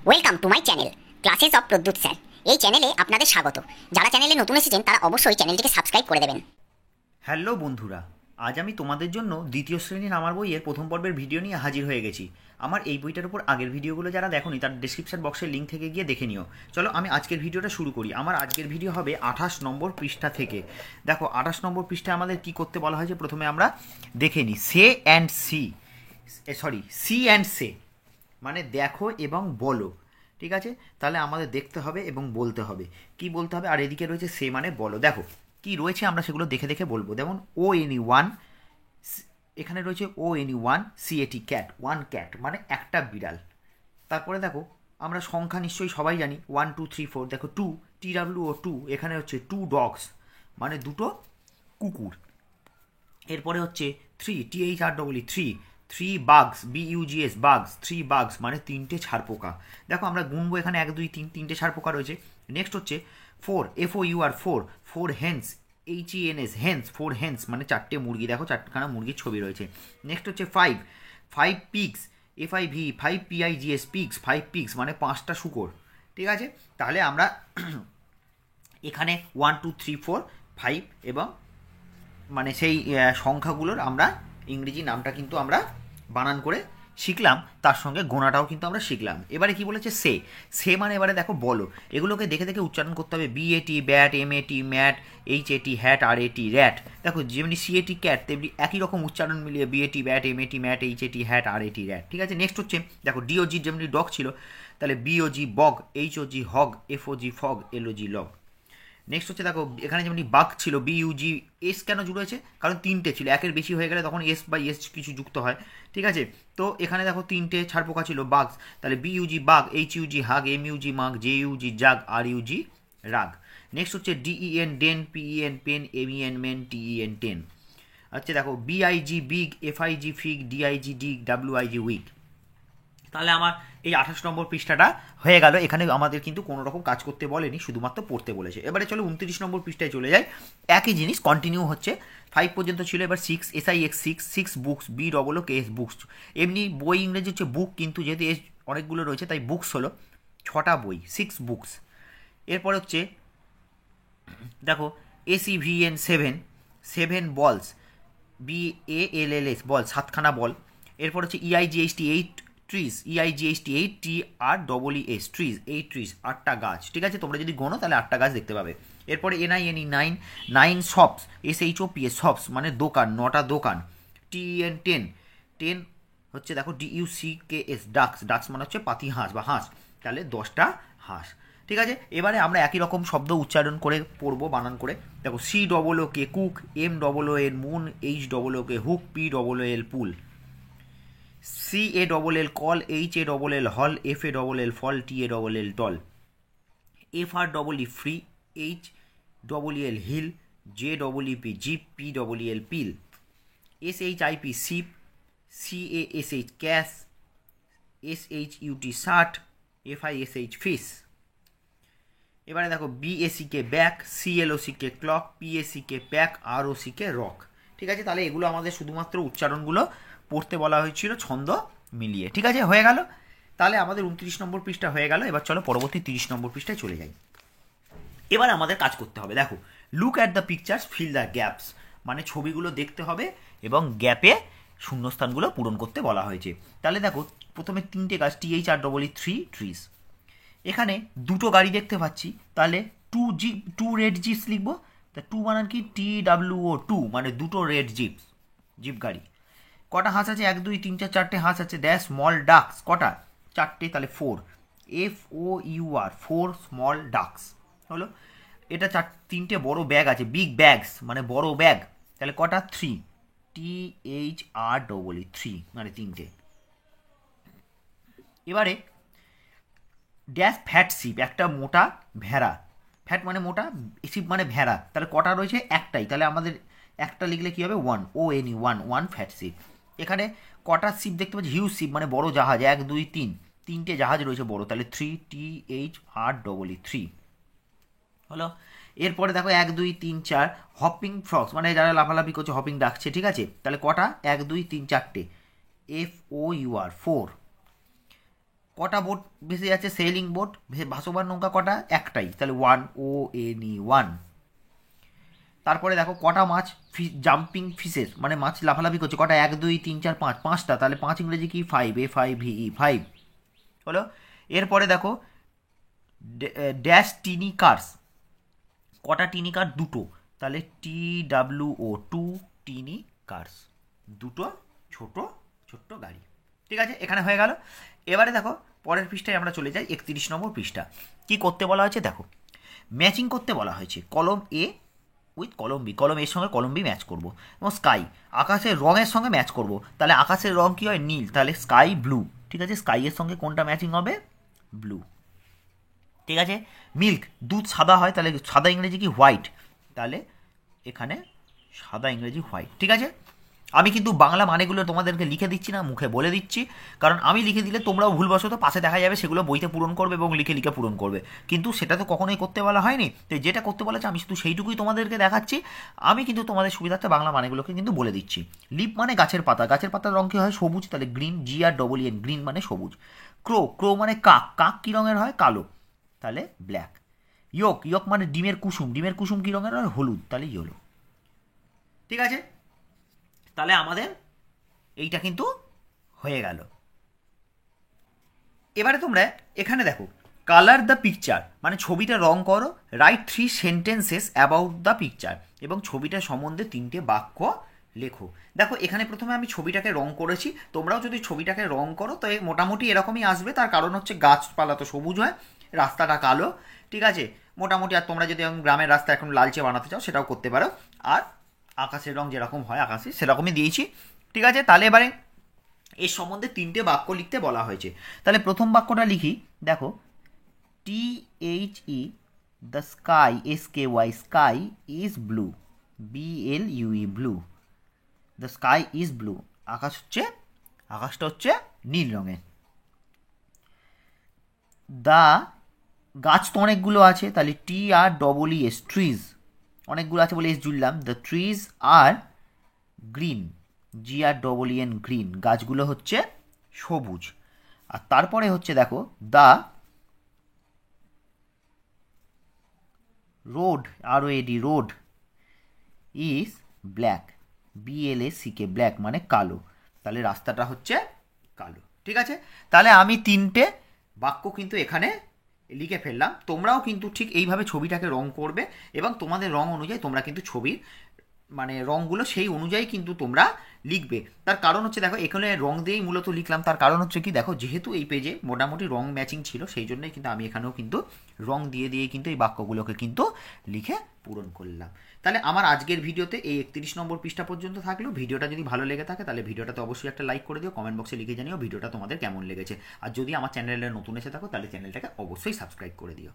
Welcome to my channel classes of Pradyut sir. এই চ্যানেলে আপনাদের স্বাগত। যারা চ্যানেলে নতুন এসেছেন তারা অবশ্যই চ্যানেলটিকে সাবস্ক্রাইব করে দেবেন। হ্যালো বন্ধুরা, আজ আমি তোমাদের জন্য দ্বিতীয় শ্রেণীর আমার বইয়ের প্রথম পর্বের ভিডিও নিয়ে হাজির হয়ে গেছি। আমার এই বইটার উপর আগের ভিডিওগুলো যারা দেখোনি তার ডেসক্রিপশন বক্সের লিঙ্ক থেকে গিয়ে দেখে নিও। চলো আমি আজকের ভিডিওটা শুরু করি। আমার আজকের ভিডিও হবে 28 নম্বর পৃষ্ঠা থেকে। দেখো 28 নম্বর পৃষ্ঠায় আমাদের কি করতে বলা হয়েছে প্রথমে আমরা দেখে নিই। সি অ্যান্ড সে মানে দেখো এবং বলো। ঠিক আছে, তাহলে আমাদের দেখতে হবে এবং বলতে হবে। কি বলতে হবে? আর এদিকে রয়েছে সে মানে বলো। দেখো কি রয়েছে আমরা সেগুলো দেখে দেখে বলবো। যেমন ONE1, এখানে রয়েছে ONE1 CAT cat, one cat মানে একটা বিড়াল। তারপরে দেখো আমরা সংখ্যা নিশ্চয়ই সবাই জানি 1 2 3 4। দেখো 2 TWO2, এখানে হচ্ছে 2 ডগস মানে দুটো কুকুর। এরপরে হচ্ছে 3 THREE 3 বাগস, BUGS বাগস, 3 বাগস মানে তিনটে ছারপোকা। দেখো আমরা গুনবো, এখানে 1 2 3 তিনটে ছারপোকা রয়েছে। নেক্সট হচ্ছে 4 4 হেন্স, হেন্স 4 হেন্স মানে চারটে মুরগি। দেখো চারখানা মুরগির ছবি রয়েছে। নেক্সট হচ্ছে 5 pigs, FIV 5 PIGS pigs, 5 pigs মানে 5টা শূকর। ঠিক আছে, তাহলে আমরা এখানে 1 2 3 4 5 এবং মানে সেই সংখ্যাগুলোর আমরা ইংরেজি নামটা কিন্তু আমরা বানান করে শিখলাম, তার সঙ্গে গোনাটাও কিন্তু আমরা শিখলাম। এবারে কি বলেছে? সে মানে এবারে দেখো বলো। এগুলোকে দেখে দেখে উচ্চারণ করতে হবে। BAT bat, MAT mat, HAT hat, RAT rat. দেখো যেমনি CAT ক্যাট তেমনি একই রকম উচ্চারণ মিলিয়ে BAT bat, MAT mat, HAT hat, RAT rat. ঠিক আছে, নেক্সট হচ্ছে দেখো DOG যেমনি ডগ ছিল, তাহলে BOG bog, HOG hog, FOG fog, LOG log. Next হচ্ছে দেখো এখানে যেমনি বাঘ ছিল, BUG এস কেন জুড়েছে? কারণ তিনটে ছিল, একের বেশি হয়ে গেলে তখন এস বাই এস কিছু যুক্ত হয়। ঠিক আছে, তো এখানে দেখো তিনটে ছারপোকা ছিল বাঘ, তাহলে BUG bug, HUG hug, MUG mug, JUG jug, RUG rug. Next হচ্ছে DEN den, PEN pen, MEN men, TEN ten. আচ্ছা দেখো BIG big, FIG fig, DIG dig, WIG wig. তাহলে আমার এই 28 নম্বর পৃষ্ঠাটা হয়ে গেল। এখানে আমাদের কিন্তু কোনো রকম কাজ করতে বলেনি, শুধুমাত্র পড়তে বলেছে। এবারে চলো 29 নম্বর পৃষ্ঠায় চলে যায়। একই জিনিস কন্টিনিউ হচ্ছে। 5 পর্যন্ত ছিল, এবার 6 6 বুকস, BOOKS বুকস। এমনি বই ইংরেজি হচ্ছে বুক, কিন্তু যেহেতু এস অনেকগুলো রয়েছে তাই বুকস হলো 6টা বই, 6 বুকস। এরপর হচ্ছে দেখো SEVN 7 বলস, BALLS বল, 7খানা বল। এরপর হচ্ছে EIGHT 8 trees, EIGHT 8 TREES trees, 8 trees 8টা গাছ। ঠিক আছে, তোমরা যদি গোনো তাহলে 8টা গাছ দেখতে পাবে। এরপরে NINE 9 শপস, SHOPS শপস মানে দোকান, 9টা দোকান। TEN 10 হচ্ছে দেখো DUCKS ডাক্স মানে হচ্ছে পাতি হাঁস বা হাঁস, তাহলে 10টা হাঁস। ঠিক আছে, এবারে আমরা একই রকম শব্দ উচ্চারণ করে পড়বো বানান করে। দেখো COOK cook, MOON moon, HOOK hook, POOL pool, CALL call, HALL hall, FALL fall, TALL tall, FREE free, HEEL heel, JEEP jeep, PEEL peel, SHIP ship, CASH cash, SHUT shirt, FISH fish. এবারে দেখো BACK back, CLOCK clock, PACK pack, ROCK rock. ঠিক আছে, তাহলে এগুলো আমাদের শুধুমাত্র উচ্চারণগুলো পড়তে বলা হয়েছিল ছন্দ মিলিয়ে। ঠিক আছে, হয়ে গেল। তাহলে আমাদের 29 নম্বর পৃষ্ঠা হয়ে গেল। এবার চলো পরবর্তী 30 নম্বর পৃষ্ঠায় চলে যাই। এবার আমাদের কাজ করতে হবে। দেখো look at the pictures, fill the gaps মানে ছবিগুলো দেখতে হবে এবং গ্যাপে শূন্যস্থানগুলো পূরণ করতে বলা হয়েছে। তাহলে দেখো প্রথমে তিনটে গাছ, THREE ট্রিজ। এখানে দুটো গাড়ি দেখতে পাচ্ছি, তাহলে 2 রেড জিপস লিখবো। তা 2 বানান কি? TWO2 মানে দুটো রেড জিপ গাড়ি। কটা হাঁস আছে? 1 2 3 4 4টে হাঁস আছে। ড্যাশ স্মল ডাক্স, কটা? 4টে, তাহলে 4 FOUR 4 স্মল ডাক্স হলো। এটা তিনটে বড় ব্যাগ আছে, বিগ ব্যাগস মানে বড় ব্যাগ, তাহলে কটা? 3 THREE মানে তিনটে। এবারে ড্যাশ ফ্যাট শিপ একটা মোটা ভেড়া, ফ্যাট মানে মোটা, শিপ মানে ভেড়া, তাহলে কটা রয়েছে? একটাই, তাহলে আমাদের একটা লিখলে কী হবে? 1 ফ্যাট শিপ। এখানে কটা শিপ দেখতে পাচ্ছি? হিউজ শিপ মানে বড় জাহাজ, 1 2 3 তিনটে জাহাজ রয়েছে বড়, তাহলে 3 THREE হলো। এরপরে দেখো 1 2 3 4 হপিং ফ্রক্স মানে যারা লাফালাফি করছে, হপিং ডাকছে। ঠিক আছে, তাহলে কটা? 1 2 3 4টে, FOUR 4 কটা বোট ভেসে যাচ্ছে? সেলিং বোট, ভাসমান নৌকা কটা? একটাই, তাহলে 1. তারপরে দেখো কটা মাছ জাম্পিং ফিশের মানে মাছ লাফালাফি করছে কটা? 1 2 3 4 5, 5টা, তাহলে 5 ইংরেজি কি? 5, A5VE 5 হলো। এরপরে দেখো ড্যাশ টিনি কার্স, কটা টিনি কার? দুটো, তাহলে TWO 2 টিনি কার্স, দুটো ছোট ছোট্ট গাড়ি। ঠিক আছে, এখানে হয়ে গেল। এবারে দেখো পরের পৃষ্ঠায় আমরা চলে যাই, 31 নম্বর পৃষ্ঠা। কি করতে বলা হয়েছে দেখো, ম্যাচিং করতে বলা হয়েছে কলম এ উইথ কলম বি, কলম এর সঙ্গে কলম বি ম্যাচ করবো, এবং স্কাই আকাশের রঙের সঙ্গে ম্যাচ করব। তাহলে আকাশের রং কী হয়? নীল, তাহলে স্কাই ব্লু। ঠিক আছে, স্কাইয়ের সঙ্গে কোনটা ম্যাচিং হবে? ব্লু। ঠিক আছে, মিল্ক দুধ সাদা হয়, তাহলে সাদা ইংরেজি কি? হোয়াইট, তাহলে এখানে সাদা ইংরেজি হোয়াইট। ঠিক আছে, আমি কিন্তু বাংলা মানেগুলো তোমাদেরকে লিখে দিচ্ছি না, মুখে বলে দিচ্ছি, কারণ আমি লিখে দিলে তোমরাও ভুলবশত পাশে দেখা যাবে সেগুলো বইতে পূরণ করবে এবং লিখে লিখে পূরণ করবে, কিন্তু সেটা তো কখনোই করতে বলা হয়নি। তো যেটা করতে বলেছে আমি শুধু সেইটুকুই তোমাদেরকে দেখাচ্ছি। আমি কিন্তু তোমাদের সুবিধার্থে বাংলা মানেগুলোকে কিন্তু বলে দিচ্ছি। লিপ মানে গাছের পাতা, গাছের পাতার রং কী হয়? সবুজ, তাহলে গ্রিন, GREEN, গ্রিন মানে সবুজ। ক্রো, ক্রো মানে কাক, কাক কী রঙের হয়? কালো, তাহলে ব্ল্যাক। ইয়ক, ইয়ক মানে ডিমের কুসুম, ডিমের কুসুম কী রঙের হয়? হলুদ, তাহলে ইয়েলো। ঠিক আছে, তাহলে আমাদের এইটা কিন্তু হয়ে গেল। এবারে তোমরা এখানে দেখো কালার দ্য পিকচার মানে ছবিটা রং করো, right 3 sentences about the picture, এবং ছবিটা সম্বন্ধে 3টে বাক্য লেখো। দেখো এখানে প্রথমে আমি ছবিটাকে রং করেছি, তোমরাও যদি ছবিটাকে রং করো তো মোটামুটি এরকমই আসবে। তার কারণ হচ্ছে গাছপালা তো সবুজ হয়, রাস্তাটা কালো। ঠিক আছে, মোটামুটি। আর তোমরা যদি গ্রামের রাস্তা এখন লালচে বানাতে চাও সেটাও করতে পারো। আর আকাশের রং যেরকম হয় আকাশে সেরকমই দিয়েছি। ঠিক আছে, তাহলে এবারে এর সম্বন্ধে 3টে বাক্য লিখতে বলা হয়েছে। তাহলে প্রথম বাক্যটা লিখি, দেখো THE the sky, SKY sky is blue, BLUE blue, the sky is blue, আকাশটা হচ্ছে নীল রঙের। দা গাছ তো অনেকগুলো আছে, তাহলে TREES ট্রিজ, অনেকগুলো আছে বলে এস জুড়লাম। দ্য ট্রিজ আর গ্রিন, GREEN গ্রিন, গাছগুলো হচ্ছে সবুজ। আর তারপরে হচ্ছে দেখো the road, ROAD road is black, BLACK black মানে কালো, তাহলে রাস্তাটা হচ্ছে কালো। ঠিক আছে, তাহলে আমি 3টে বাক্য কিন্তু এখানে লিখে ফেললাম। তোমরাও কিন্তু ঠিক এইভাবে ছবিটাকে রং করবে, এবং তোমাদের রং অনুযায়ী তোমরা কিন্তু ছবির মানে রঙগুলো সেই অনুযায়ী কিন্তু তোমরা লিখবে। তার কারণ হচ্ছে দেখো এখানে রং দিয়েই মূলত লিখলাম, তার কারণ হচ্ছে কি দেখো যেহেতু এই পেজে মোটামুটি রং ম্যাচিং ছিল সেই জন্যই কিন্তু আমি এখানেও কিন্তু রং দিয়ে কিন্তু এই বাক্যগুলোকে কিন্তু লিখে পূরণ করলাম। তাহলে আমার আজকের ভিডিওতে এই 31 নম্বর পৃষ্ঠা পর্যন্ত থাকলো। ভিডিওটা যদি ভালো লেগে থাকে তাহলে ভিডিওটাতে অবশ্যই একটা লাইক করে দিও, কমেন্ট বক্সে লিখে জানিও ভিডিওটা তোমাদের কেমন লেগেছে। আর যদি আমার চ্যানেলে নতুন এসে থাকো তাহলে চ্যানেলটাকে অবশ্যই সাবস্ক্রাইব করে দিও।